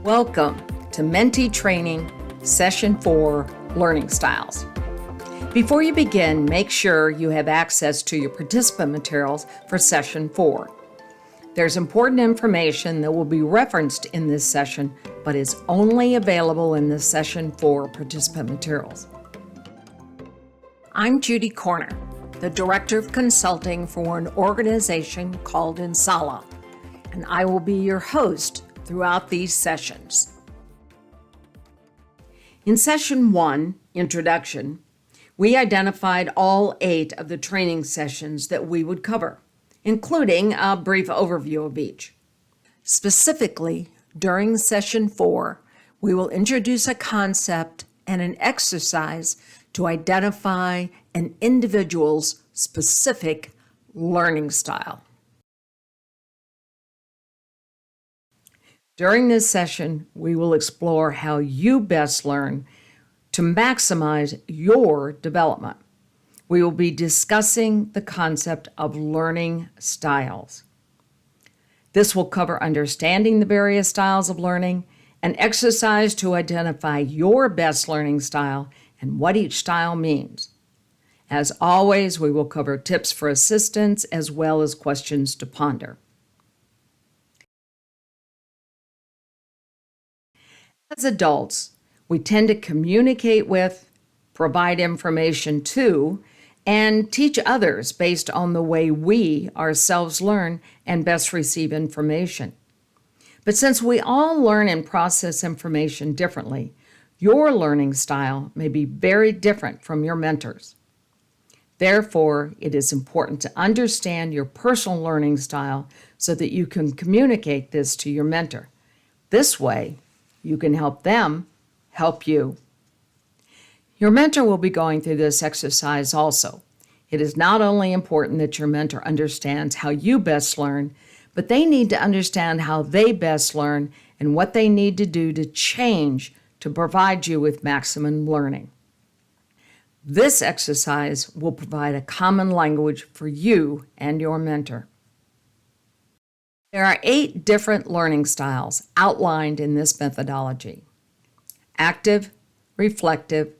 Welcome to Mentee Training Session 4 Learning Styles. Before you begin, make sure you have access to your participant materials for Session 4. There's important information that will be referenced in this session, but is only available in the Session 4 participant materials. I'm Judy Corner, the Director of Consulting for an organization called Insala, and I will be your host throughout these sessions. In Session 1, Introduction, we identified all 8 of the training sessions that we would cover, including a brief overview of each. Specifically, during Session 4, we will introduce a concept and an exercise to identify an individual's specific learning style. During this session, we will explore how you best learn to maximize your development. We will be discussing the concept of learning styles. This will cover understanding the various styles of learning, an exercise to identify your best learning style and what each style means. As always, we will cover tips for assistance as well as questions to ponder. As adults, we tend to communicate with, provide information to, and teach others based on the way we ourselves learn and best receive information. But since we all learn and process information differently, your learning style may be very different from your mentor's. Therefore, it is important to understand your personal learning style so that you can communicate this to your mentor. This way, you can help them help you. Your mentor will be going through this exercise also. It is not only important that your mentor understands how you best learn, but they need to understand how they best learn and what they need to do to change to provide you with maximum learning. This exercise will provide a common language for you and your mentor. There are 8 different learning styles outlined in this methodology: active, reflective,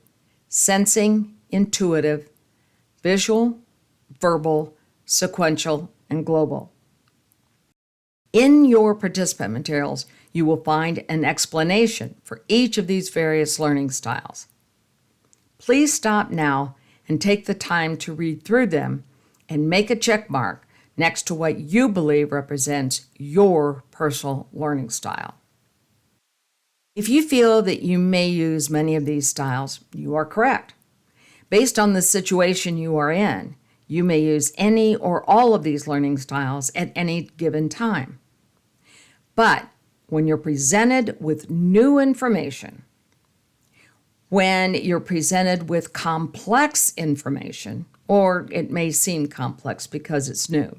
sensing, intuitive, visual, verbal, sequential, and global. In your participant materials, you will find an explanation for each of these various learning styles. Please stop now and take the time to read through them and make a check mark next to what you believe represents your personal learning style. If you feel that you may use many of these styles, you are correct. Based on the situation you are in, you may use any or all of these learning styles at any given time. But when you're presented with new information, when you're presented with complex information, or it may seem complex because it's new,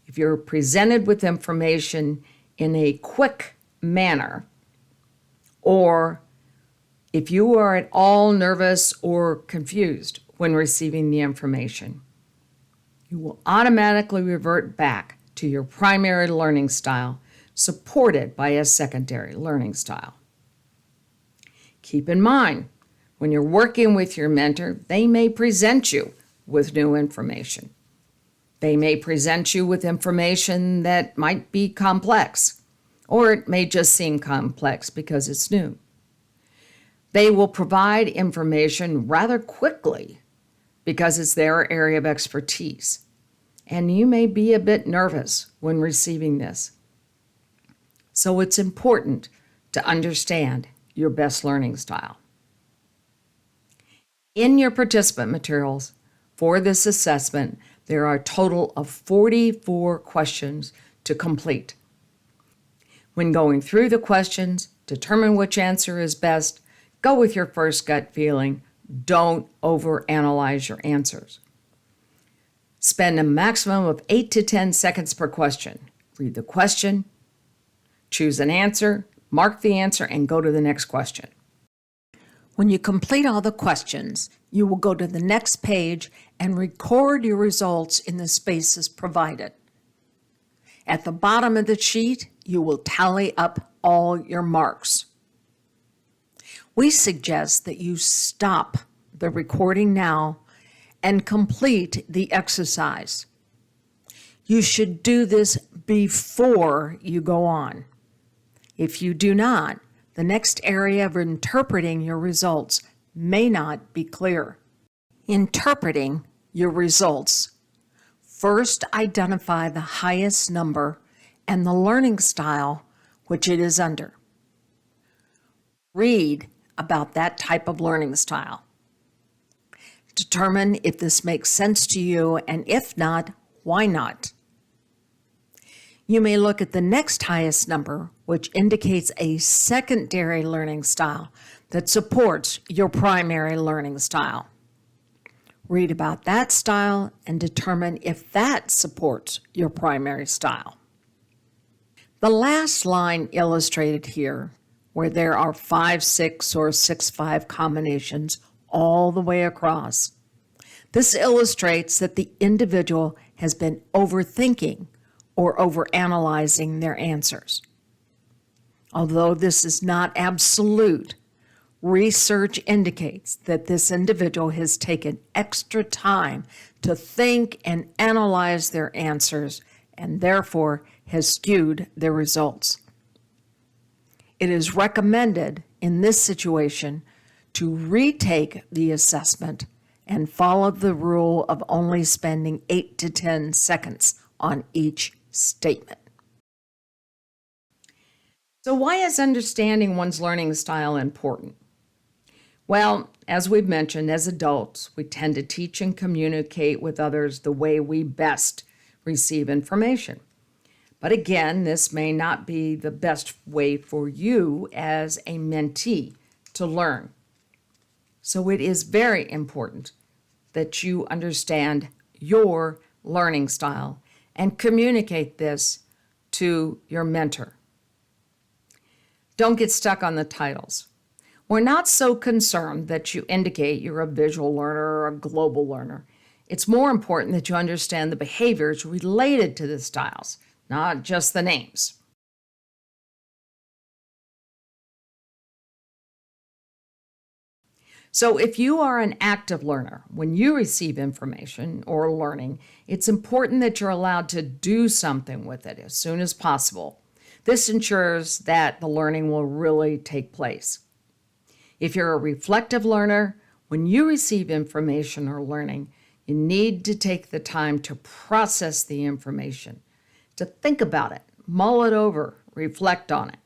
if you're presented with information in a quick manner, or if you are at all nervous or confused when receiving the information, you will automatically revert back to your primary learning style, supported by a secondary learning style. Keep in mind, when you're working with your mentor, they may present you with new information. They may present you with information that might be complex, or it may just seem complex because it's new. They will provide information rather quickly because it's their area of expertise, and you may be a bit nervous when receiving this. So it's important to understand your best learning style. In your participant materials for this assessment, there are a total of 44 questions to complete. When going through the questions, determine which answer is best. Go with your first gut feeling. Don't overanalyze your answers. Spend a maximum of 8 to 10 seconds per question. Read the question, choose an answer, mark the answer, and go to the next question. When you complete all the questions, you will go to the next page and record your results in the spaces provided. At the bottom of the sheet, you will tally up all your marks. We suggest that you stop the recording now and complete the exercise. You should do this before you go on. If you do not, the next area of interpreting your results may not be clear. Interpreting your results. First, identify the highest number and the learning style which it is under. Read about that type of learning style. Determine if this makes sense to you, and if not, why not? You may look at the next highest number, which indicates a secondary learning style that supports your primary learning style. Read about that style and determine if that supports your primary style. The last line illustrated here, where there are 5-6 or 6-5 combinations all the way across, this illustrates that the individual has been overthinking or overanalyzing their answers. Although this is not absolute, research indicates that this individual has taken extra time to think and analyze their answers and therefore has skewed their results. It is recommended in this situation to retake the assessment and follow the rule of only spending 8 to 10 seconds on each statement. So why is understanding one's learning style important? Well, as we've mentioned, as adults, we tend to teach and communicate with others the way we best receive information. But again, this may not be the best way for you as a mentee to learn. So it is very important that you understand your learning style and communicate this to your mentor. Don't get stuck on the titles. We're not so concerned that you indicate you're a visual learner or a global learner. It's more important that you understand the behaviors related to the styles, not just the names. So if you are an active learner, when you receive information or learning, it's important that you're allowed to do something with it as soon as possible. This ensures that the learning will really take place. If you're a reflective learner, when you receive information or learning, you need to take the time to process the information, to think about it, mull it over, reflect on it.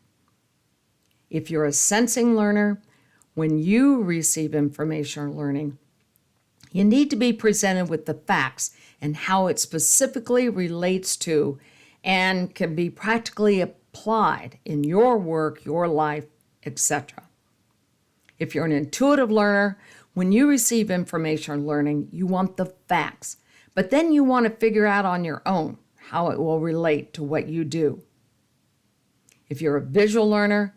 If you're a sensing learner, when you receive information or learning, you need to be presented with the facts and how it specifically relates to and can be practically applied in your work, your life, etc. If you're an intuitive learner, when you receive information or learning, you want the facts, but then you want to figure out on your own how it will relate to what you do. If you're a visual learner,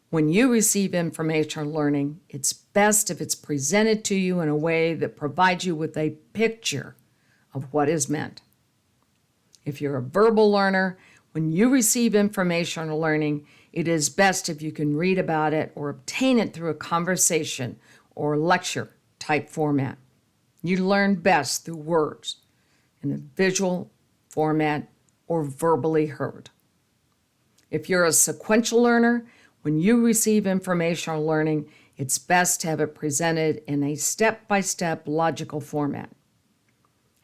when you receive information or learning, it's best if it's presented to you in a way that provides you with a picture of what is meant. If you're a verbal learner, when you receive information or learning, it is best if you can read about it or obtain it through a conversation or lecture type format. You learn best through words in a visual format or verbally heard. If you're a sequential learner, when you receive information or learning, it's best to have it presented in a step-by-step logical format.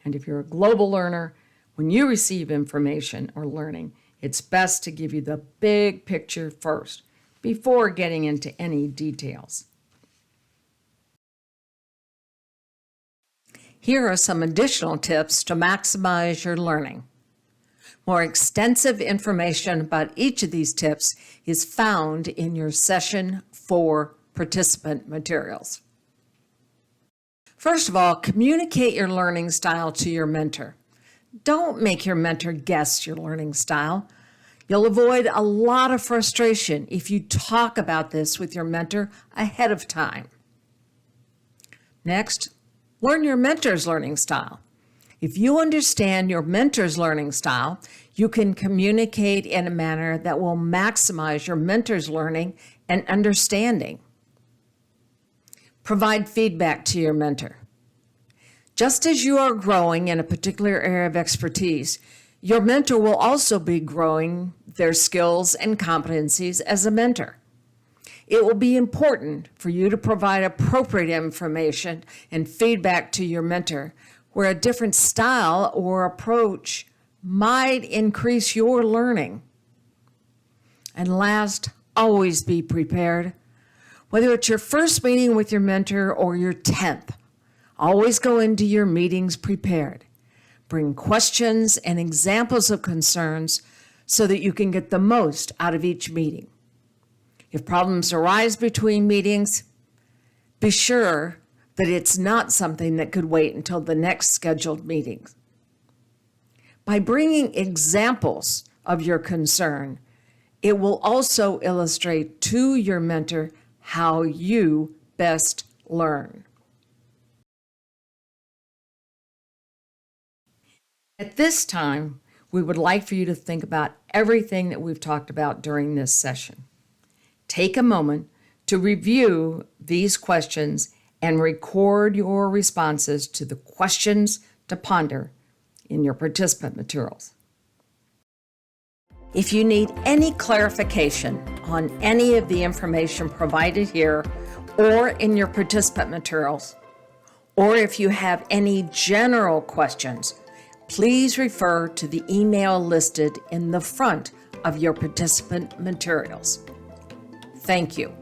And if you're a global learner, when you receive information or learning, it's best to give you the big picture first before getting into any details. Here are some additional tips to maximize your learning. More extensive information about each of these tips is found in your Session 4 participant materials. First of all, communicate your learning style to your mentor. Don't make your mentor guess your learning style. You'll avoid a lot of frustration if you talk about this with your mentor ahead of time. Next, learn your mentor's learning style. If you understand your mentor's learning style, you can communicate in a manner that will maximize your mentor's learning and understanding. Provide feedback to your mentor. Just as you are growing in a particular area of expertise, your mentor will also be growing their skills and competencies as a mentor. It will be important for you to provide appropriate information and feedback to your mentor, where a different style or approach might increase your learning. And last, always be prepared. Whether it's your first meeting with your mentor or your 10th, always go into your meetings prepared. Bring questions and examples of concerns so that you can get the most out of each meeting. If problems arise between meetings, be sure that it's not something that could wait until the next scheduled meeting. By bringing examples of your concern, it will also illustrate to your mentor how you best learn. At this time, we would like for you to think about everything that we've talked about during this session. Take a moment to review these questions and record your responses to the questions to ponder in your participant materials. If you need any clarification on any of the information provided here or in your participant materials, or if you have any general questions, please refer to the email listed in the front of your participant materials. Thank you.